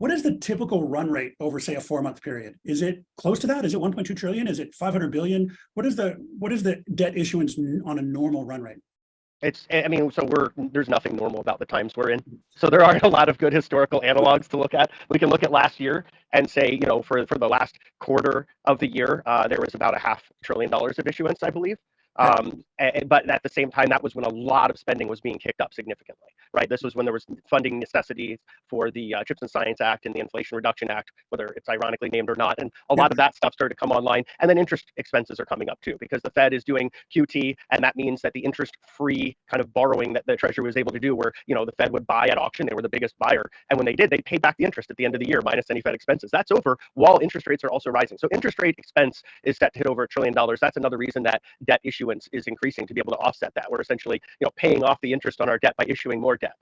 what is the typical run rate over, say, a 4-month period? Is it close to that? Is it 1.2 trillion? Is it 500 billion? What is the debt issuance on a normal run rate? I mean, so there's nothing normal about the times we're in. So there aren't a lot of good historical analogs to look at. We can look at last year and say, for the last quarter of the year, there was about $500 billion of issuance, I believe. Okay. But at the same time, that was when a lot of spending was being kicked up significantly, right? This was when there was funding necessities for the CHIPS and Science Act and the Inflation Reduction Act, whether it's ironically named or not. And a Yep. lot of that stuff started to come online. And then interest expenses are coming up too, because the Fed is doing QT, and that means that the interest-free kind of borrowing that the Treasury was able to do, where the Fed would buy at auction, they were the biggest buyer, and when they did, they paid back the interest at the end of the year minus any Fed expenses. That's over while interest rates are also rising. So interest rate expense is set to hit over $1 trillion. That's another reason that debt issuance is increasing, to be able to offset that. We're essentially, paying off the interest on our debt by issuing more debt.